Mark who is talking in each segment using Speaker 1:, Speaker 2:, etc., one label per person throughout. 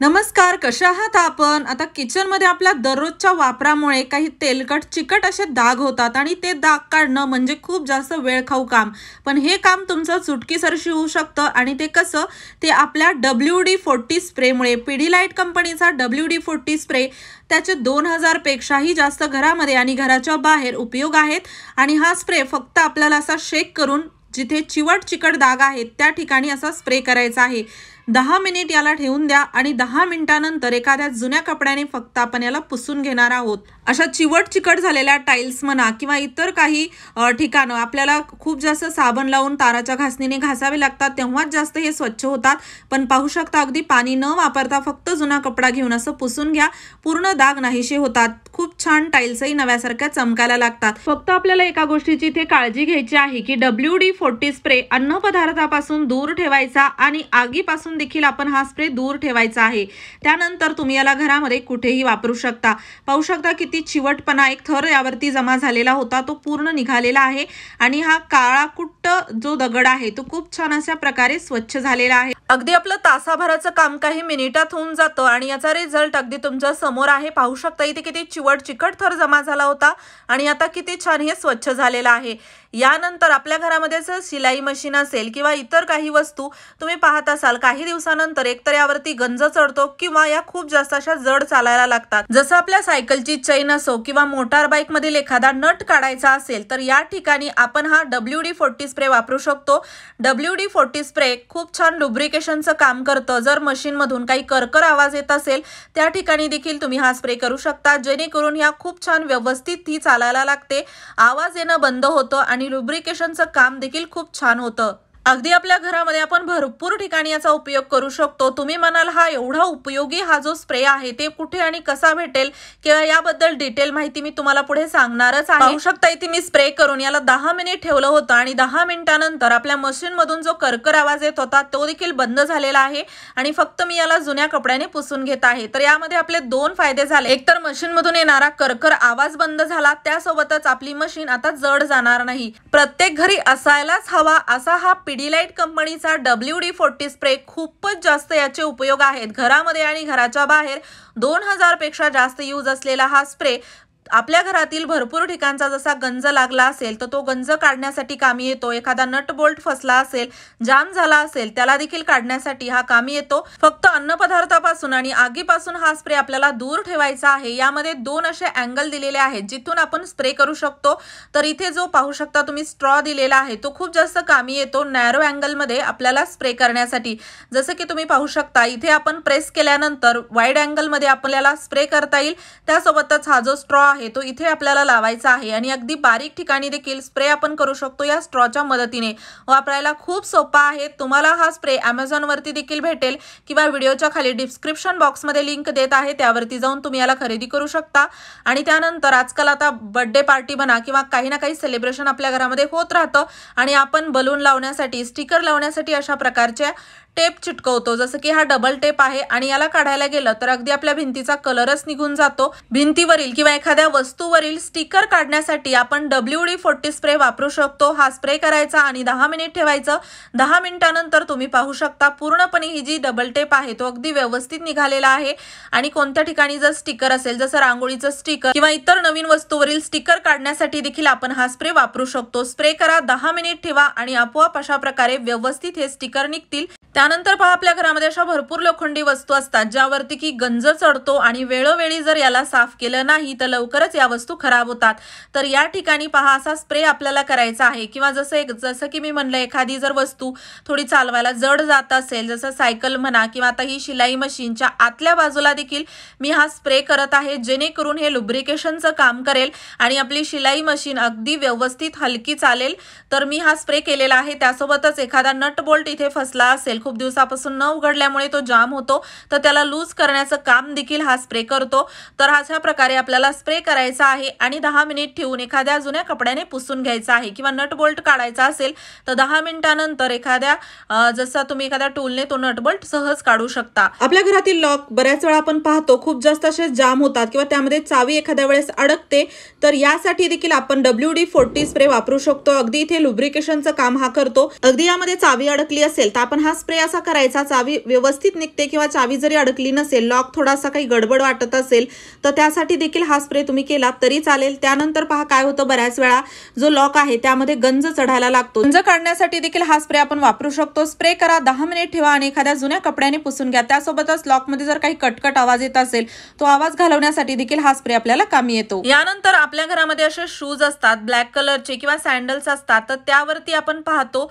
Speaker 1: नमस्कार, कशा आहात आपण? आता किचनमध्ये आपल्या दररोजच्या वापरामुळे काही तेलकट चिकट असे डाग होतात आणि ते डाग काढणं म्हणजे खूप जास्त वेळखाऊ काम. पण हे काम तुमचं चुटकीसरशी होऊ शकतं आणि ते कसं? ते आपल्या WD-40 स्प्रेमुळे. पिडिलाइट कंपनीचा WD-40 स्प्रे त्याचे 2000 पेक्षाही जास्त घरामध्ये आणि घराच्या बाहेर उपयोग आहेत आणि हा स्प्रे फक्त आपल्याला असा शेक करून जिथे चिवट चिकट डाग आहेत त्या ठिकाणी असा स्प्रे करायचा आहे. 10 मिनिट याला ठेवून द्या आणि 10 मिनिटानंतर एखाद्या जुन्या कपड्याने फक्त आपण याला पुसून घेणार आहोत. अशा चिवट चिकट झालेल्या टाइल्स म्हणा किंवा इतर काही ठिकाणं आपल्याला खूप जास्त साबण लावून ताराच्या घासणीने घासावे लागतात, तेव्हाच जास्त हे स्वच्छ होतात. पण पाहू शकता, अगदी पाणी न वापरता फक्त जुना कपडा घेऊन असं पुसून घ्या, पूर्ण डाग नाहीसे होतात. खूप छान टाइल्सही नव्यासारख्या चमकायला लागतात. फक्त आपल्याला एका गोष्टीची इथे काळजी घ्यायची आहे की WD-40 स्प्रे अन्न पदार्थापासून दूर ठेवायचा आणि आगीपासून देखील आपण हा स्प्रे दूर ठेवायचा आहे. त्यानंतर तुम्ही याला घरामध्ये कुठेही वापरू शकता. पाहू शकता किती चिवटपणा, एक थर यावरती जमा झालेला होता तो पूर्ण निघालेला आहे आणि हा काळा कुट्ट जो दगड आहे तो खूप छान अशा प्रकारे स्वच्छ झालेला आहे. अगदी आपलं तासाभराचं काम काही मिनिटात होऊन जातं आणि याचा रिझल्ट अगदी तुमच्या समोर आहे. पाहू शकता इथे किती चिवट चिकट थर जमा झाला होता आणि आता किती छान हे स्वच्छ झालेलं आहे. यानंतर आपल्या घरामध्ये जर शिलाई मशीन असेल किंवा इतर काही वस्तू तुम्ही पाहत असाल, काही दिवसानंतर एकतर यावरती गंज चढतो किंवा या खूप जास्त अशा जड चालायला लागतात. जसं आपल्या सायकलची चैन असो किंवा मोटार बाईक मधील एखादा नट काढायचा असेल तर या ठिकाणी आपण हा WD-40 स्प्रे वापरू शकतो. WD-40 स्प्रे खूप छान लुब्रिकेशनचं काम करतं. जर मशीन मधून काही करकर आवाज येत असेल त्या ठिकाणी देखील तुम्ही हा स्प्रे करू शकता, जेणेकरून ह्या खूप छान व्यवस्थित ती चालायला लागते, आवाज येणं बंद होतं आणि लुब्रिकेशनचं काम देखील खूप छान होतं. अगदी आपल्या घरामध्ये आपण भरपूर ठिकाणी याचा उपयोग करू शकतो. तुम्ही म्हणाल हा एवढा उपयोगी हा जो स्प्रे आहे ते कुठे आणि कसा भेटेल किंवा याबद्दल डिटेल माहिती मी तुम्हाला पुढे सांगणारच आहे. पाहू शकता इथे मी स्प्रे करून याला 10 मिनिट ठेवलं होतं आणि 10 मिनिटानंतर आपल्या मशीन मधून जो करकर आवाज येत होता तो देखील बंद झालेला आहे आणि फक्त मी याला जुन्या कपड्याने पुसून घेत आहे. तर यामध्ये आपले 2 फायदे झाले. एकतर मशीन मधून येणारा करकर आवाज बंद झाला, त्यासोबतच आपली मशीन आता जड जाणार नाही. प्रत्येक घरी असायलाच हवा असा हा पिडिलाइट कंपनीचा WD-40 स्प्रे खूपच जास्त याचे उपयोग आहेत. घरामध्ये आणि घराच्या बाहेर 2000 पेक्षा जास्त यूज असलेला हा स्प्रे आपल्या घरातील भरपूर ठिकाणचा जसा गंज लागला असेल तर तो गंज काढण्यासाठी कामी येतो. एखादा नट बोल्ट फसला असेल, जाम झाला असेल, त्याला देखील काढण्यासाठी हा कामी येतो. फक्त अन्न पदार्थापासून आणि आगीपासून हा स्प्रे आपल्याला दूर ठेवायचा आहे. यामध्ये 2 असे अँगल दिलेले आहेत जिथून आपण स्प्रे करू शकतो. तर इथे जो पाहू शकता तुम्ही स्ट्रॉ दिलेला आहे तो खूप जास्त कामी येतो नॅरो अँगल मध्ये आपल्याला स्प्रे करण्यासाठी. जसं की तुम्ही पाहू शकता इथे आपण प्रेस केल्यानंतर वाईड अँगल मध्ये आपल्याला स्प्रे करता येईल. त्यासोबतच हा जो स्ट्रॉ आहे तो इथे आपल्याला लावायचा आहे आणि अगदी बारीक ठिकाणी देखील स्प्रे आपण करू शकतो या स्ट्रॉच्या मदतीने. वापरायला खूप सोपा आहे. तुम्हाला हा स्प्रे Amazon वरती देखील भेटेल किंवा व्हिडिओच्या खाली डिस्क्रिप्शन बॉक्स मध्ये लिंक देत आहे, त्यावरती जाऊन तुम्ही याला खरेदी करू शकता. आणि त्यानंतर आजकाल आता बर्थडे पार्टी म्हणा किंवा काही ना काही सेलिब्रेशन आपल्या घरामध्ये होत राहतं आणि आपण बलून लावण्यासाठी, स्टिकर लावण्यासाठी अशा प्रकारच्या टेप चिटकवतो. जसं की हा डबल टेप आहे आणि याला काढायला गेलं तर अगदी आपल्या भिंतीचा कलरच निघून जातो. भिंतीवरील किंवा एखाद्या वस्तूवरील स्टिकर काढण्यासाठी आपण WD-40 स्प्रे वापरू शकतो. हा स्प्रे करायचा आणि 10 मिनिट ठेवायचं. 10 मिनिटानंतर तुम्ही पाहू शकता पूर्णपणे ही जी डबल टेप आहे तो अगदी व्यवस्थित निघालेला आहे आणि कोणत्या ठिकाणी जर स्टिकर असेल, जसं रांगोळीचं स्टिकर किंवा इतर नवीन वस्तूवरील स्टिकर काढण्यासाठी देखील आपण हा स्प्रे वापरू शकतो. स्प्रे करा, 10 मिनिट ठेवा आणि आपोआप अशा प्रकारे व्यवस्थित हे स्टिकर निघतील. त्यानंतर पहा आपल्या घरामध्ये अशा भरपूर लोखंडी वस्तू असतात ज्यावरती की गंज चढतो आणि वेळोवेळी जर याला साफ केलं नाही तर लवकरच या वस्तू खराब होतात. तर या ठिकाणी पहा असा स्प्रे आपल्याला करायचा आहे. किंवा जसं की मी म्हणलं, एखादी जर वस्तू थोडी चालवायला जड जात असेल, जसं सायकल म्हणा किंवा आता ही शिलाई मशीनच्या आतल्या बाजूला देखील मी हा स्प्रे करत आहे, जेणेकरून हे लुब्रिकेशनचं काम करेल आणि आपली शिलाई मशीन अगदी व्यवस्थित हलकी चालेल. तर मी हा स्प्रे केलेला आहे. त्यासोबतच एखादा नट बोल्ट इथे फसला असेल, खूप दिवसापासून न उघडल्यामुळे तो जाम होतो, तर त्याला लूज करण्याचं काम देखील हा स्प्रे करतो. तर अशा प्रकारे आपल्याला स्प्रे करायचा आहे आणि 10 मिनिट ठेवून एखाद्या जुन्या कपड्याने पुसून घ्यायचा आहे. किंवा नट बोल्ट काढायचा असेल तर 10 मिनिटानंतर जसं तुम्ही एखाद्या टूलने तो नट बोल्ट सहज काढू शकता. आपल्या घरातील लॉक बऱ्याच वेळा आपण पाहतो खूप जास्त असे जाम होतात किंवा त्यामध्ये चावी एखाद्या वेळेस अडकते. तर यासाठी देखील आपण WD-40 स्प्रे वापरू शकतो. अगदी इथे लुब्रिकेशनचं काम हा करतो. अगदी यामध्ये चावी अडकली असेल तर आपण हा स्प्रे असा करायचा, चावी व्यवस्थित निघते किंवा चावी जरी अडकली नसेल, लॉक थोडासा काही गडबड वाटत असेल तर त्यासाठी देखील हा स्प्रे तुम्ही केला तरी चालेल। त्यानंतर पहा काय होतं, बऱ्याच वेळा जो लॉक आहे त्यामध्ये गंज चढायला लागतो, गंज काढण्यासाठी देखील हा स्प्रे आपण वापरू शकतो। स्प्रे करा, 10 मिनिट ठेवा आणि एखाद्या जुन्या कपड्याने पुसून घ्या। त्यासोबतच लॉकमध्ये जर काही कटकट आवाज येत असेल तो आवाज घालवण्यासाठी देखील हा स्प्रे आपल्याला कामी येतो। यानंतर आपल्या घरामध्ये असे शूज असतात ब्लॅक कलरचे किंवा सॅन्डल्स असतात, तर त्यावरती आपण पाहतो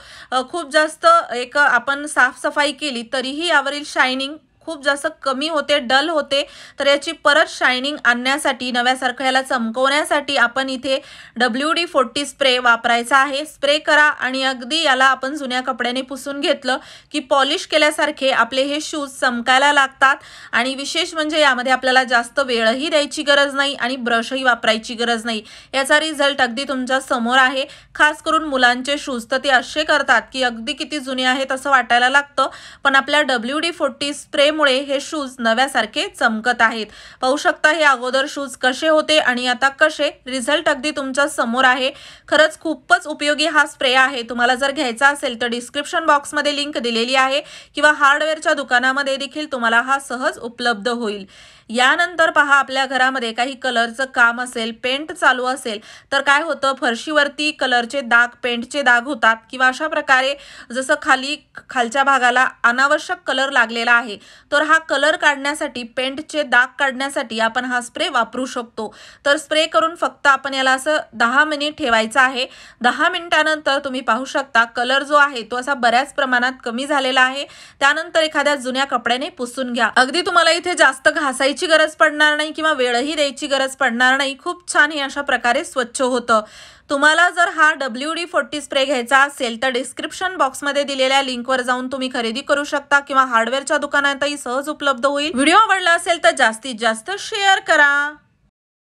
Speaker 1: खूप जास्त एक आपण साफसफाई केली तरीही यावरील शायनिंग खूप जास्त कमी होते, डल होते। तर याची परत शायनिंग आणण्यासाठी, नव्यासारखं याला चमकवण्यासाठी आपण इथे WD-40 स्प्रे वापरायचा आहे। स्प्रे करा आणि अगदी याला आपण जुन्या कपड्याने पुसून घेतलं की पॉलिश केल्यासारखे आपले हे शूज चमकायला लागतात। आणि विशेष म्हणजे यामध्ये आपल्याला जास्त वेळही द्यायची गरज नाही आणि ब्रशही वापरायची गरज नाही। याचा रिझल्ट अगदी तुमच्या समोर आहे। खास करून मुलांचे शूज तर ते असे करतात की अगदी किती जुने आहेत असं वाटायला लागतं, पण आपल्या WD-40 स्प्रे मुळे हे शूज नव्यासारखे चमकत आहेत। पाहू शकता हे अगोदर शूज कसे होते आणि आता कसे, रिझल्ट अगदी तुमच्या समोर आहे। खरंच खूपच उपयोगी हा स्प्रे आहे। तुम्हाला जर घ्यायचा असेल तर डिस्क्रिप्शन बॉक्समध्ये लिंक दिलेली आहे किंवा हार्डवेअरच्या दुकानामध्ये देखील तुम्हाला हा सहज उपलब्ध होईल। यानंतर पहा आपल्या घरामध्ये काही कलरचं काम असेल, पेंट चालू असेल तर काय होतं, फरशीवरती कलरचे डाग, पेंटचे डाग होतात किंवा अशा प्रकारे जसं खालच्या भागाला अनावश्यक कलर लागलेला आहे, तर हा कलर काढण्यासाठी, पेंटचे डाग काढण्यासाठी आपण हा स्प्रे वापरू शकतो। तर स्प्रे करून फक्त आपण याला असं 10 मिनिट ठेवायचं आहे। 10 मिनिटानंतर तुम्ही पाहू शकता कलर जो आहे तो असा बऱ्याच प्रमाणात कमी झालेला आहे। त्यानंतर एखाद्या जुन्या कपड्याने पुसून घ्या। अगदी तुम्हाला इथे जास्त घासायची गरज पडणार नाही किंवा वेळही द्यायची गरज पडणार नाही। खूप छान हे अशा प्रकारे स्वच्छ होतं। तुम्हाला जर हा WD-40 स्प्रे घ्यायचा असेल तर डिस्क्रिप्शन बॉक्समध्ये दिलेल्या लिंकवर जाऊन तुम्ही खरेदी करू शकता किंवा हार्डवेअरच्या दुकानातही सहज उपलब्ध होईल। व्हिडिओ आवडला असेल तर जास्तीत जास्त शेअर करा।